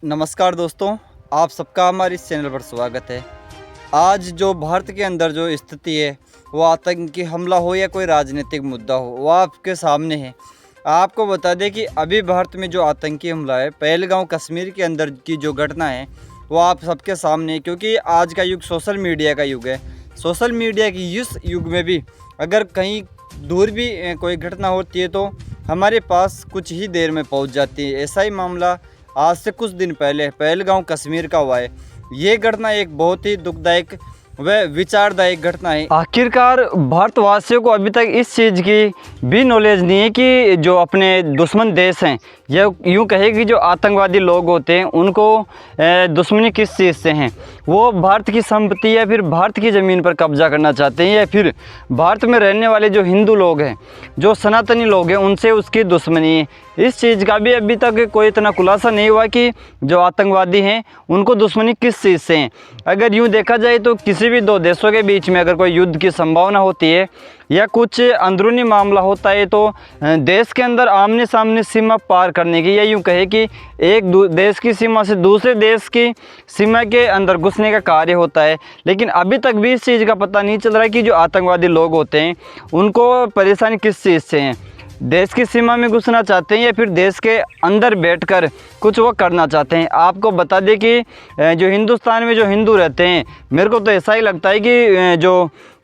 नमस्कार दोस्तों, आप सबका हमारे इस चैनल पर स्वागत है। आज जो भारत के अंदर जो स्थिति है, वो आतंकी हमला हो या कोई राजनीतिक मुद्दा हो, वो आपके सामने है। आपको बता दें कि अभी भारत में जो आतंकी हमला है, पहलगाम कश्मीर के अंदर की जो घटना है, वो आप सबके सामने है। क्योंकि आज का युग सोशल मीडिया का युग है। सोशल मीडिया की इस युग में भी अगर कहीं दूर भी कोई घटना होती है तो हमारे पास कुछ ही देर में पहुंच जाती है। ऐसा ही मामला आज से कुछ दिन पहले पहलगाम कश्मीर का हुआ है। ये घटना एक बहुत ही दुखदायक व विचारदायक घटना है। आखिरकार भारतवासियों को अभी तक इस चीज़ की भी नॉलेज नहीं है कि जो अपने दुश्मन देश हैं, या यूँ कहे कि जो आतंकवादी लोग होते हैं, उनको दुश्मनी किस चीज़ से हैं। वो भारत की संपत्ति या फिर भारत की ज़मीन पर कब्जा करना चाहते हैं, या फिर भारत में रहने वाले जो हिंदू लोग हैं, जो सनातनी लोग हैं, उनसे उसकी दुश्मनी है। इस चीज़ का भी अभी तक कोई इतना खुलासा नहीं हुआ कि जो आतंकवादी हैं उनको दुश्मनी किस चीज़ से है। अगर यूँ देखा जाए तो किसी भी दो देशों के बीच में अगर कोई युद्ध की संभावना होती है या कुछ अंदरूनी मामला होता है, तो देश के अंदर आमने सामने सीमा पार करने की, या यूँ कहे कि एक देश की सीमा से दूसरे देश की सीमा के अंदर घुसने का कार्य होता है। लेकिन अभी तक भी इस चीज़ का पता नहीं चल रहा है कि जो आतंकवादी लोग होते हैं उनको परेशानी किस चीज़ से है। देश की सीमा में घुसना चाहते हैं या फिर देश के अंदर बैठकर कुछ वो करना चाहते हैं। आपको बता दें कि जो हिंदुस्तान में जो हिंदू रहते हैं, मेरे को तो ऐसा ही लगता है कि जो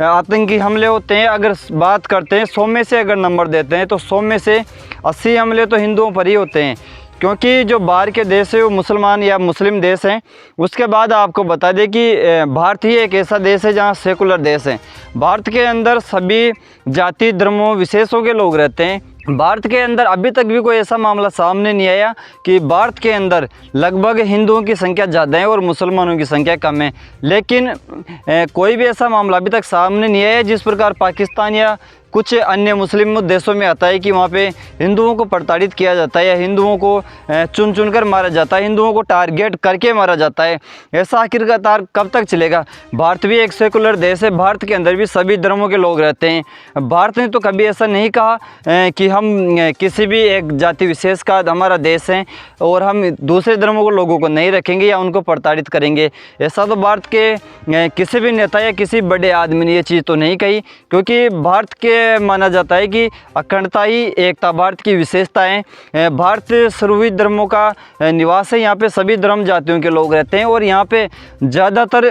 आतंकी हमले होते हैं, अगर बात करते हैं 100 में से अगर नंबर देते हैं तो 100 में से 80 हमले तो हिंदुओं पर ही होते हैं। क्योंकि जो बाहर के देश है वो मुसलमान या मुस्लिम देश हैं। उसके बाद आपको बता दें कि भारत ही एक ऐसा देश है जहाँ सेकुलर देश है। भारत के अंदर सभी जाति धर्मों विशेषों के लोग रहते हैं। भारत के अंदर अभी तक भी कोई ऐसा मामला सामने नहीं आया कि भारत के अंदर लगभग हिंदुओं की संख्या ज़्यादा है और मुसलमानों की संख्या कम है। लेकिन कोई भी ऐसा मामला अभी तक सामने नहीं आया जिस प्रकार पाकिस्तान या कुछ अन्य मुस्लिम देशों में आता है कि वहाँ पे हिंदुओं को प्रताड़ित किया जाता है या हिंदुओं को चुन चुन कर मारा जाता है, हिंदुओं को टारगेट करके मारा जाता है। ऐसा आखिरकार कब तक चलेगा? भारत भी एक सेकुलर देश है, भारत के अंदर भी सभी धर्मों के लोग रहते हैं। भारत ने तो कभी ऐसा नहीं कहा कि हम किसी भी एक जाति विशेष का हमारा देश है और हम दूसरे धर्मों को लोगों को नहीं रखेंगे या उनको प्रताड़ित करेंगे। ऐसा तो भारत के किसी भी नेता या किसी बड़े आदमी ने ये चीज़ तो नहीं कही। क्योंकि भारत के माना जाता है कि अखंडता ही एकता भारत की विशेषता है। भारत सर्वविध धर्मों का निवास है। यहाँ पे सभी धर्म जातियों के लोग रहते हैं और यहाँ पे ज़्यादातर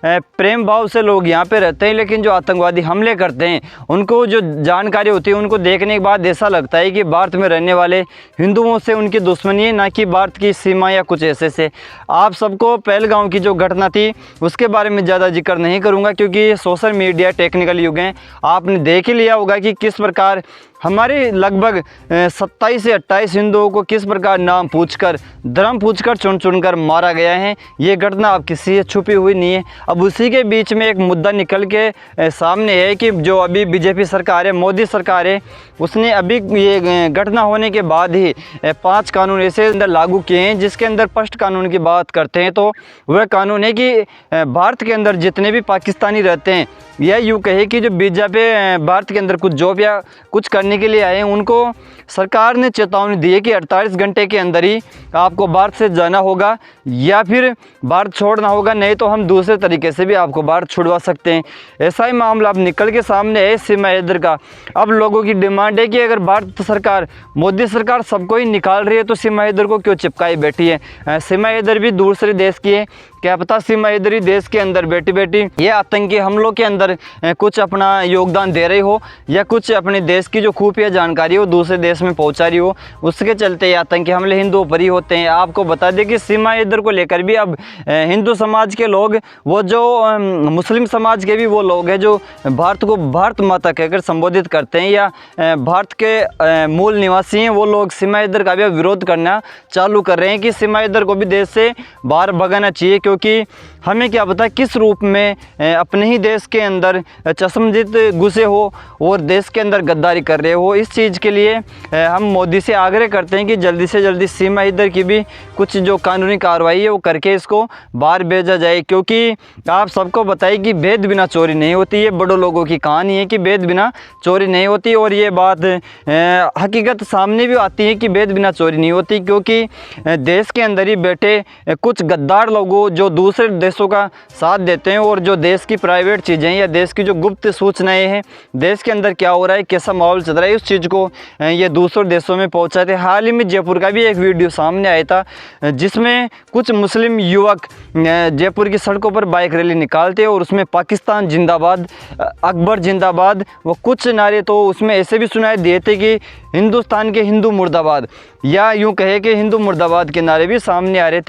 प्रेम भाव से लोग यहाँ पे रहते हैं। लेकिन जो आतंकवादी हमले करते हैं उनको जो जानकारी होती है, उनको देखने के बाद ऐसा लगता है कि भारत में रहने वाले हिंदुओं से उनकी दुश्मनी है, ना कि भारत की सीमा या कुछ ऐसे से। आप सबको पहलगाम की जो घटना थी उसके बारे में ज़्यादा जिक्र नहीं करूँगा, क्योंकि सोशल मीडिया टेक्निकल युग है। आपने देख ही लिया होगा कि किस प्रकार हमारे लगभग 27 से 28 हिंदुओं को किस प्रकार नाम पूछकर, धर्म पूछकर चुन चुनकर मारा गया है। ये घटना अब किसी से छुपी हुई नहीं है। अब उसी के बीच में एक मुद्दा निकल के सामने है कि जो अभी बीजेपी सरकार है, मोदी सरकार है, उसने अभी ये घटना होने के बाद ही 5 कानून ऐसे अंदर लागू किए हैं जिसके अंदर फर्स्ट कानून की बात करते हैं तो वह कानून है कि भारत के अंदर जितने भी पाकिस्तानी रहते हैं, या यूँ कहे कि जो बीजेपी भारत के अंदर कुछ जॉब या कुछ करने के लिए आए हैं, उनको सरकार ने चेतावनी दी है कि 48 घंटे के अंदर ही आपको भारत से जाना होगा या फिर भारत छोड़ना होगा, नहीं तो हम दूसरे तरीके से भी आपको भारत छुड़वा सकते हैं। ऐसा ही मामला अब निकल के सामने है सीमा हैदर का। अब लोगों की डिमांड है कि अगर भारत सरकार, मोदी सरकार सबको ही निकाल रही है तो सीमा हैदर को क्यों चिपकाई बैठी है? सीमा हैदर भी दूसरे देश की है, क्या पता सीमा हैदर ही देश के अंदर बैठी बैठी ये आतंकी हमलों के अंदर कुछ अपना योगदान दे रही हो या कुछ अपने देश की जो खुफिया जानकारी हो दूसरे देश में पहुंचा रही हो। उसके चलते ये आतंकी हमले हिंदुओं पर ही होते हैं। आपको बता दें कि सीमा हैदर को लेकर भी अब हिंदू समाज के लोग, वो जो मुस्लिम समाज के भी वो लोग हैं जो भारत को भारत माता कहकर संबोधित करते हैं या भारत के मूल निवासी हैं, वो लोग सीमा हैदर का भी विरोध करना चालू कर रहे हैं कि सीमा हैदर को भी देश से बाहर भगाना चाहिए। क्योंकि हमें क्या पता किस रूप में अपने ही देश के अंदर चश्मदीद घुसे हो और देश के अंदर गद्दारी कर रहे हो। इस चीज़ के लिए हम मोदी से आग्रह करते हैं कि जल्दी से जल्दी सीमा इधर की भी कुछ जो कानूनी कार्रवाई है वो करके इसको बाहर भेजा जाए, क्योंकि आप सबको बताइए कि भेद बिना चोरी नहीं होती। ये बड़ों लोगों की कहानी है कि भेद बिना चोरी नहीं होती, और ये बात हकीकत सामने भी आती है कि भेद बिना चोरी नहीं होती, क्योंकि देश के अंदर ही बैठे कुछ गद्दार लोगों जो दूसरे देशों का साथ देते हैं और जो देश की प्राइवेट चीज़ें या देश की जो गुप्त सूचनाएं हैं, देश के अंदर क्या हो रहा है, कैसा माहौल चल रहा है, उस चीज़ को ये दूसरे देशों में पहुंचाते। हाल ही में जयपुर का भी एक वीडियो सामने आया था जिसमें कुछ मुस्लिम युवक जयपुर की सड़कों पर बाइक रैली निकालते और उसमें पाकिस्तान जिंदाबाद, अकबर जिंदाबाद, वो कुछ नारे तो उसमें ऐसे भी सुनाई दिए थे कि हिंदुस्तान के हिंदू मुर्दाबाद, या यूँ कहे कि हिंदू मुर्दाबाद के नारे भी सामने आ रहे थे।